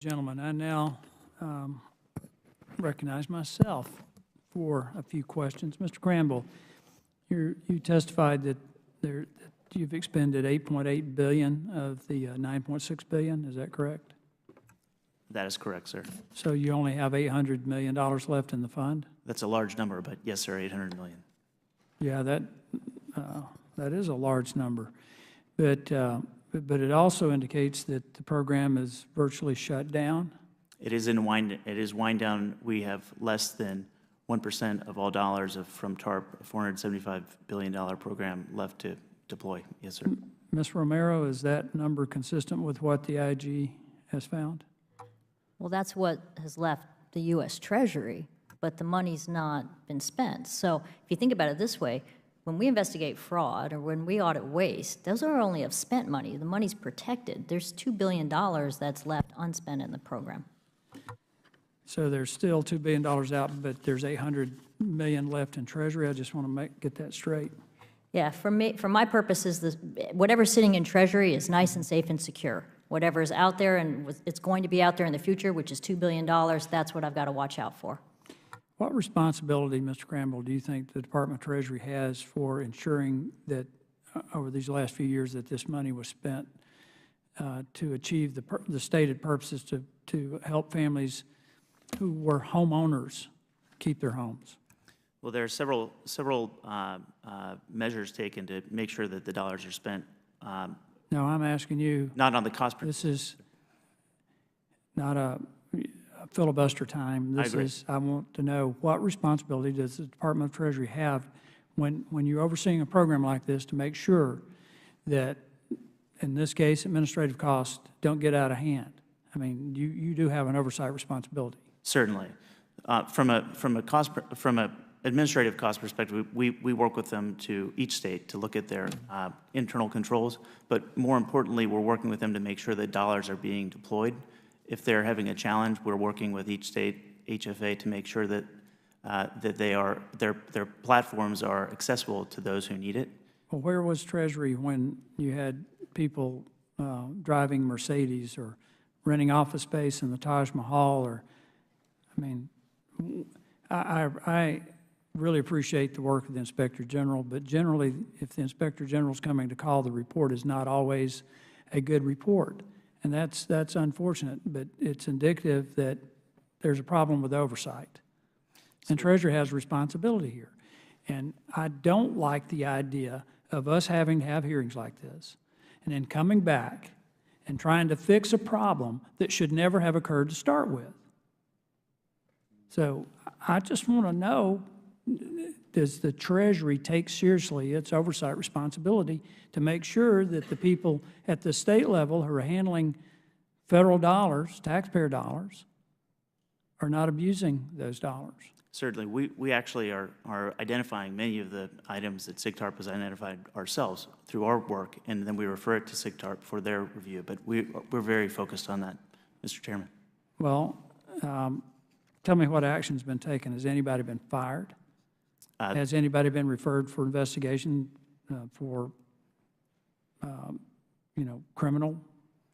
Gentlemen, I now recognize myself for a few questions. Mr. Cramble, you testified that you've expended $8.8 billion of the $9.6 billion. Is that correct? That is correct, sir. So you only have $800 million left in the fund? That's a large number, but yes, sir, 800 million. Yeah, that is a large number. But it also indicates that the program is virtually shut down. It is wind down. We have less than 1% of all dollars from TARP, a $475 billion program left to deploy. Yes, sir. Ms. Romero, is that number consistent with what the IG has found? Well, that's what has left the U.S. Treasury, but the money's not been spent. So if you think about it this way, when we investigate fraud or when we audit waste, those are only of spent money. The money's protected. There's $2 billion that's left unspent in the program. So there's still $2 billion out, but there's $800 million left in Treasury. I just want to get that straight. Yeah, for my purposes, whatever's sitting in Treasury is nice and safe and secure. Whatever's out there and it's going to be out there in the future, which is $2 billion, that's what I've got to watch out for. What responsibility, Mr. Cramble, do you think the Department of Treasury has for ensuring that over these last few years that this money was spent to achieve the stated purposes to help families who were homeowners keep their homes? Well, there are several measures taken to make sure that the dollars are spent. No, I'm asking you. Not on the cost. This is not a filibuster time. I want to know, what responsibility does the Department of Treasury have when you're overseeing a program like this to make sure that, in this case, administrative costs don't get out of hand? I mean, you do have an oversight responsibility. Certainly. From a administrative cost perspective, we work with them each state to look at their internal controls, but more importantly, we're working with them to make sure that dollars are being deployed. If they're having a challenge, we're working with each state HFA to make sure that their platforms are accessible to those who need it. Well, where was Treasury when you had people driving Mercedes or renting office space in the Taj Mahal? Or, I mean, I really appreciate the work of the Inspector General, but generally, if the Inspector General's coming to call, the report is not always a good report. And that's unfortunate, but it's indicative that there's a problem with oversight. And Treasury has a responsibility here. And I don't like the idea of us having to have hearings like this and then coming back and trying to fix a problem that should never have occurred to start with. So I just want to know, does the Treasury take seriously its oversight responsibility to make sure that the people at the state level who are handling federal dollars, taxpayer dollars, are not abusing those dollars? Certainly. We actually are identifying many of the items that SIGTARP has identified ourselves through our work, and then we refer it to SIGTARP for their review. But we're very focused on that, Mr. Chairman. Well, tell me what action's been taken. Has anybody been fired? Has anybody been referred for investigation for, criminal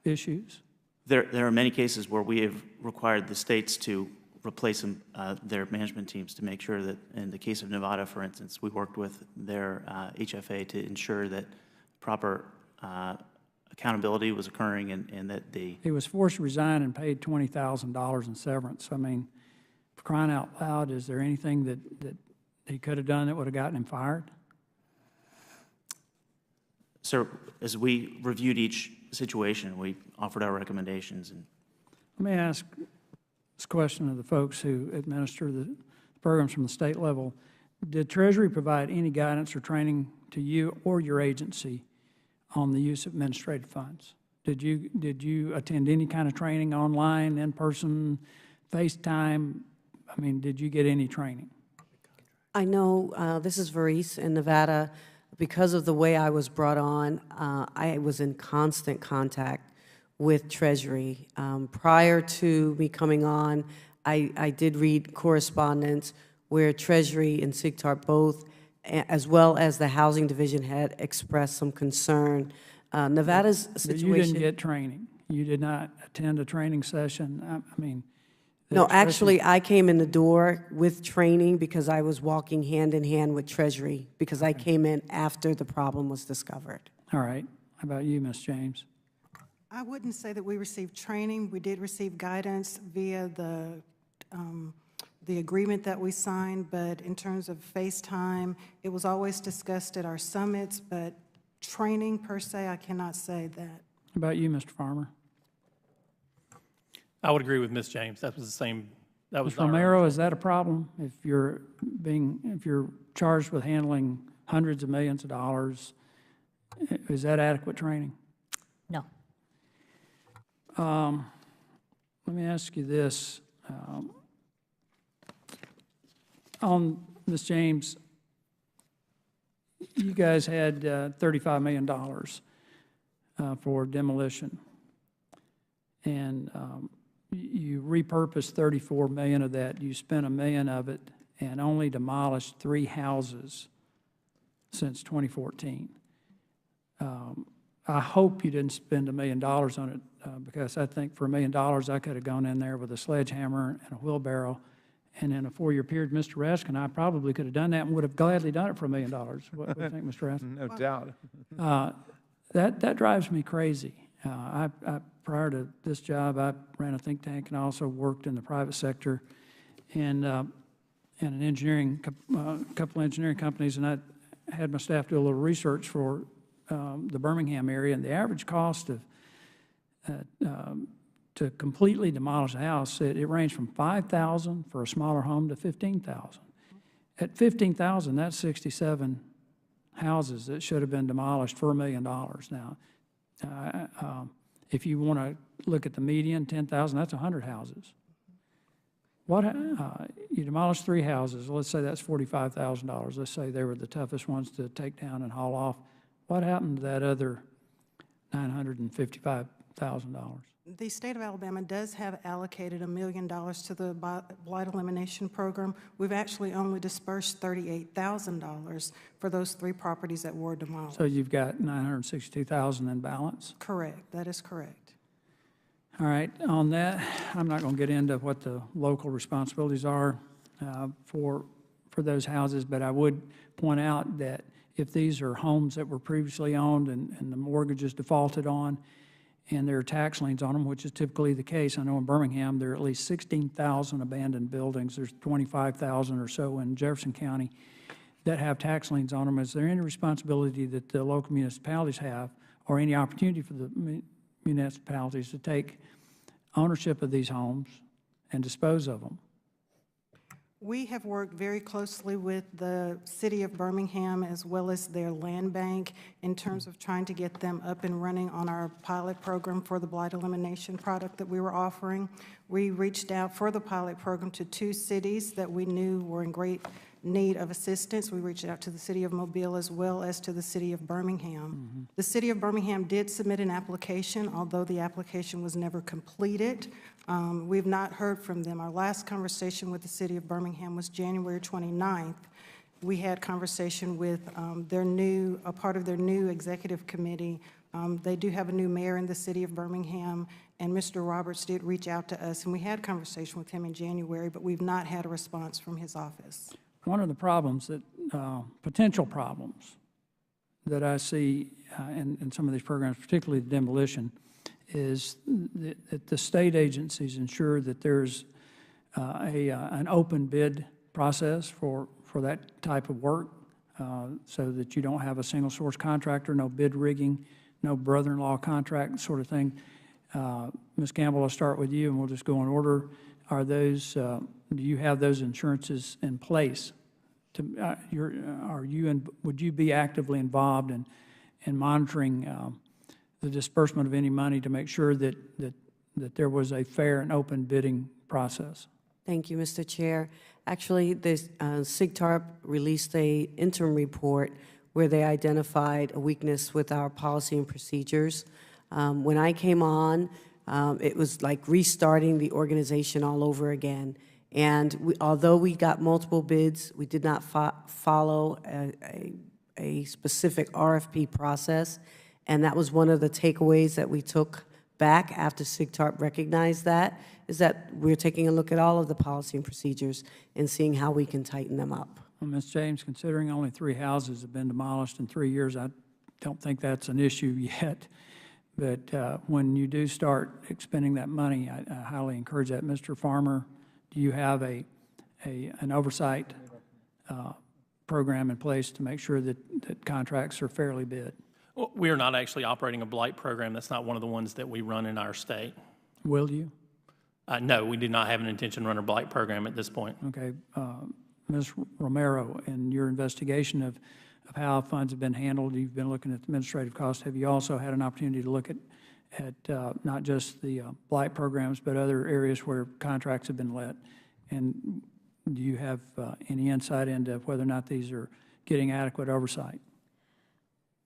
issues? There are many cases where we have required the states to replace their management teams to make sure that, in the case of Nevada, for instance, we worked with their HFA to ensure that proper accountability was occurring and that He was forced to resign and paid $20,000 in severance. I mean, for crying out loud, is there anything that he could have done that would have gotten him fired? Sir, as we reviewed each situation, we offered our recommendations. And let me ask this question of the folks who administer the programs from the state level. Did Treasury provide any guidance or training to you or your agency on the use of administrative funds? Did you attend any kind of training online, in person, FaceTime? I mean, did you get any training? I know this is Varice in Nevada. Because of the way I was brought on, I was in constant contact with Treasury. Prior to me coming on, I did read correspondence where Treasury and SIGTARP both, as well as the Housing Division, had expressed some concern. Nevada's situation... But you didn't get training. You did not attend a training session? I mean... the No, expression- actually, I came in the door with training because I was walking hand in hand with Treasury, because I came in after the problem was discovered. All right. How about you, Ms. James? I wouldn't say that we received training. We did receive guidance via the agreement that we signed, but in terms of FaceTime, it was always discussed at our summits, but training per se, I cannot say that. How about you, Mr. Farmer? I would agree with Ms. James. That was the same, that was Mr. our... Romero, is that a problem? If you're charged with handling hundreds of millions of dollars, is that adequate training? No. Let me ask you this. On Ms. James, you guys had $35 million for demolition, and you repurposed $34 million of that. You spent $1 million of it and only demolished 3 houses since 2014. I hope you didn't spend $1 million on it because I think for $1 million I could have gone in there with a sledgehammer and a wheelbarrow, and in a 4-year period, Mr. Rask and I probably could have done that and would have gladly done it for $1 million. What do you think, Mr. Rask? No doubt. That drives me crazy. Prior to this job, I ran a think tank and I also worked in the private sector and an engineering, couple of engineering companies, and I had my staff do a little research for the Birmingham area, and the average cost of to completely demolish a house, it ranged from $5,000 for a smaller home to $15,000. At $15,000, that's 67 houses that should have been demolished for $1 million. Now, if you want to look at the median, 10,000, that's 100 houses. What you demolished 3 houses, let's say that's $45,000. Let's say they were the toughest ones to take down and haul off. What happened to that other $955,000? The state of Alabama does have allocated $1 million to the blight elimination program. We've actually only dispersed $38,000 for those 3 properties that were demolished. So you've got $962,000 in balance? Correct, that is correct. All right, on that, I'm not going to get into what the local responsibilities are for those houses, but I would point out that if these are homes that were previously owned and the mortgage is defaulted on, and there are tax liens on them, which is typically the case. I know in Birmingham, there are at least 16,000 abandoned buildings. There's 25,000 or so in Jefferson County that have tax liens on them. Is there any responsibility that the local municipalities have, or any opportunity for the municipalities to take ownership of these homes and dispose of them? We have worked very closely with the city of Birmingham as well as their land bank in terms of trying to get them up and running on our pilot program for the blight elimination product that we were offering. We reached out for the pilot program to 2 cities that we knew were in great need of assistance. We reached out to the city of Mobile as well as to the city of Birmingham. The city of Birmingham did submit an application, although the application was never completed. We've not heard from them. Our last conversation with the city of Birmingham was January 29th. We had conversation with a part of their new executive committee. They do have a new mayor in the city of Birmingham, and Mr. Roberts did reach out to us, and we had conversation with him in January, but we've not had a response from his office. One of the problems that, potential problems that I see in some of these programs, particularly the demolition, is that the state agencies ensure that there's an open bid process for that type of work so that you don't have a single source contractor, no bid rigging, no brother-in-law contract sort of thing. Ms. Campbell, I'll start with you and we'll just go in order. Are those, do you have those insurances in place? Would you be actively involved in monitoring the disbursement of any money to make sure that there was a fair and open bidding process? Thank you, Mr. Chair. Actually, TARP released an interim report where they identified a weakness with our policy and procedures. When I came on, it was like restarting the organization all over again. And although we got multiple bids, we did not follow a specific RFP process. And that was one of the takeaways that we took back after SIGTARP recognized that, is that we're taking a look at all of the policy and procedures and seeing how we can tighten them up. Well, Ms. James, considering only 3 houses have been demolished in 3 years, I don't think that's an issue yet. But when you do start expending that money, I highly encourage that. Mr. Farmer, do you have an oversight program in place to make sure that contracts are fairly bid? Well, we are not actually operating a blight program. That's not one of the ones that we run in our state. Will you? No, we do not have an intention to run a blight program at this point. Okay. Ms. Romero, in your investigation of how funds have been handled, you've been looking at administrative costs. Have you also had an opportunity to look at not just the blight programs, but other areas where contracts have been let? And do you have any insight into whether or not these are getting adequate oversight?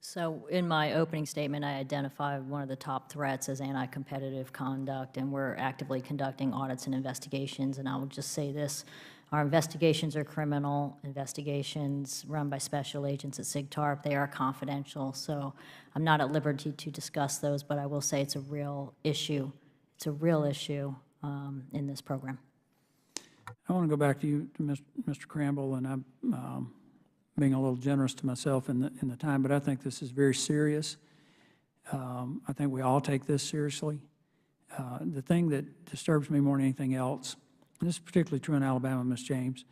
So in my opening statement, I identified one of the top threats as anti-competitive conduct, and we're actively conducting audits and investigations. And I will just say this, our investigations are criminal investigations run by special agents at SIGTARP. They are confidential, so I'm not at liberty to discuss those, but I will say it's a real issue. It's a real issue in this program. I want to go back to you, to Mr. Cramble, and I'm being a little generous to myself in the time, but I think this is very serious. I think we all take this seriously. The thing that disturbs me more than anything else, and this is particularly true in Alabama, Ms. James,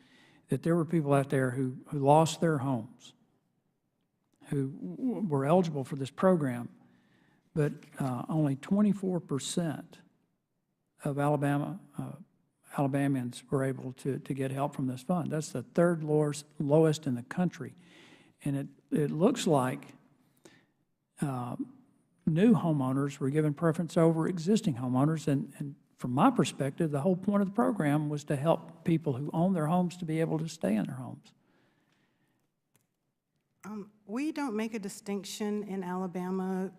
that there were people out there who lost their homes, who were eligible for this program, but only 24% of Alabamians were able to get help from this fund. That's the third lowest in the country. And it looks like new homeowners were given preference over existing homeowners. And from my perspective, the whole point of the program was to help people who own their homes to be able to stay in their homes. We don't make a distinction in Alabama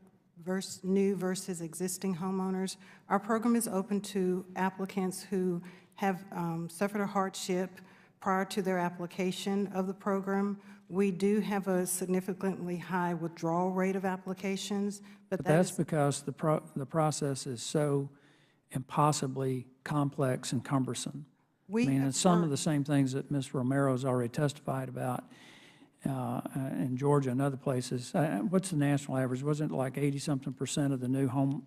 new versus existing homeowners. Our program is open to applicants who have suffered a hardship prior to their application of the program. We do have a significantly high withdrawal rate of applications, but That's because the process is so impossibly complex and cumbersome. I mean, it's some of the same things that Ms. Romero's already testified about in Georgia and other places. What's the national average? Wasn't it like 80-something% of the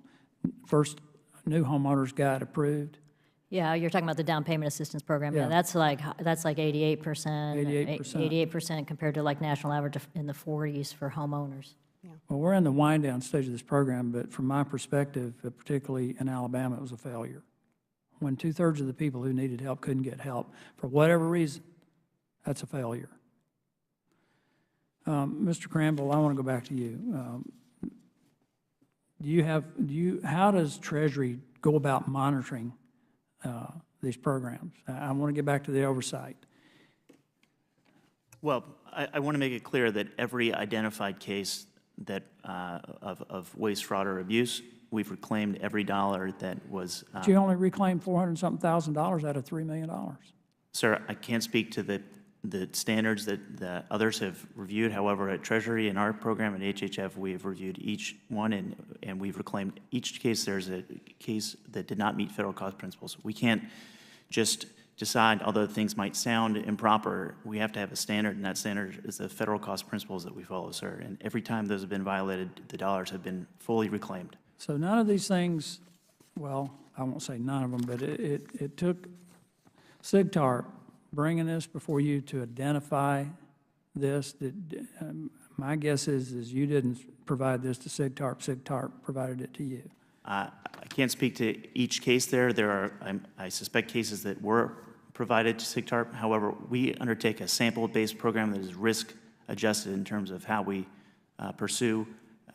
first new homeowners got approved? Yeah, you're talking about the down payment assistance program. Yeah. Yeah, that's like 88%. 88%. Compared to like national average in the 40s for homeowners. Well, we're in the wind-down stage of this program, but from my perspective, particularly in Alabama, it was a failure. When 2/3 of the people who needed help couldn't get help for whatever reason, that's a failure. Mr. Cramble, I want to go back to you. How does Treasury go about monitoring these programs? I want to get back to the oversight. Well, I want to make it clear that every identified case that of waste, fraud, or abuse, we've reclaimed every dollar that was. But you only reclaimed $400-something thousand out of $3 million. Sir, I can't speak to the standards that others have reviewed. However, at Treasury in our program at HHF, we have reviewed each one and we've reclaimed each case. There's a case that did not meet federal cost principles. We can't just decide, although things might sound improper, we have to have a standard, and that standard is the federal cost principles that we follow, sir. And every time those have been violated, the dollars have been fully reclaimed. So none of these things, well, I won't say none of them, but it took SIGTARP bringing this before you to identify this. My guess is you didn't provide this to SIGTARP. SIGTARP provided it to you. I can't speak to each case there. There are, I suspect, cases that were provided to SIGTARP. However, we undertake a sample-based program that is risk-adjusted in terms of how we pursue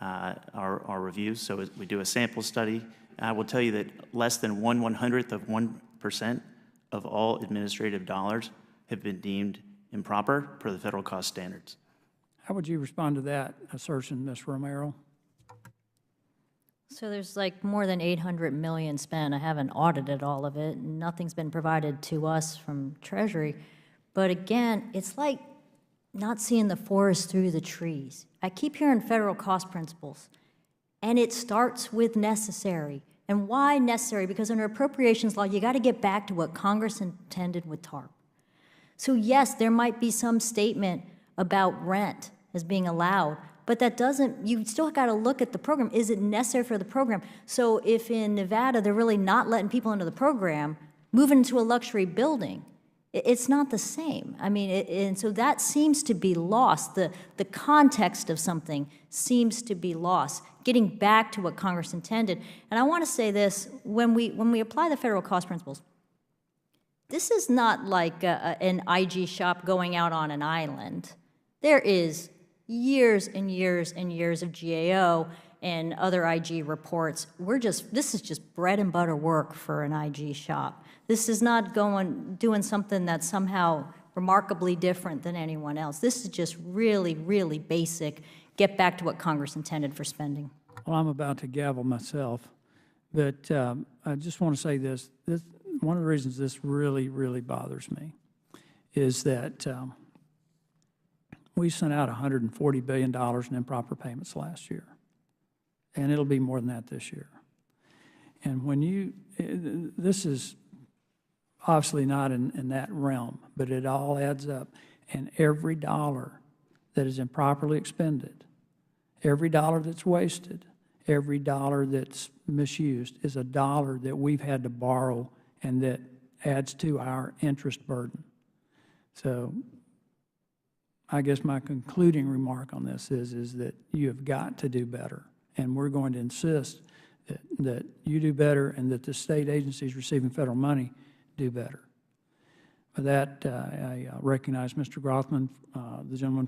our reviews. So we do a sample study. I will tell you that less than 1/100th of 1% of all administrative dollars have been deemed improper per the federal cost standards. How would you respond to that assertion, Ms. Romero? So there's like more than 800 million spent. I haven't audited all of it. Nothing's been provided to us from Treasury. But again, it's like not seeing the forest through the trees. I keep hearing federal cost principles, and it starts with necessary. And why necessary? Because under appropriations law, you got to get back to what Congress intended with TARP. So yes, there might be some statement about rent as being allowed, but that doesn't, you still got to look at the program. Is it necessary for the program? So if in Nevada, they're really not letting people into the program, moving into a luxury building, it's not the same. I mean, and so that seems to be lost. The context of something seems to be lost, getting back to what Congress intended. And I want to say this, when we apply the federal cost principles, this is not like an IG shop going out on an island. There is years and years and years of GAO and other IG reports. This is just bread and butter work for an IG shop. This is not doing something that's somehow remarkably different than anyone else. This is just really, really basic, get back to what Congress intended for spending. Well, I'm about to gavel myself, but I just want to say this. One of the reasons this really, really bothers me is that we sent out $140 billion in improper payments last year, and it'll be more than that this year. And when this is obviously not in that realm, but it all adds up. And every dollar that is improperly expended, every dollar that's wasted, every dollar that's misused is a dollar that we've had to borrow and that adds to our interest burden. So I guess my concluding remark on this is that you have got to do better, and we're going to insist that you do better and that the state agencies receiving federal money do better. For that, I recognize Mr. Grothman, the gentleman from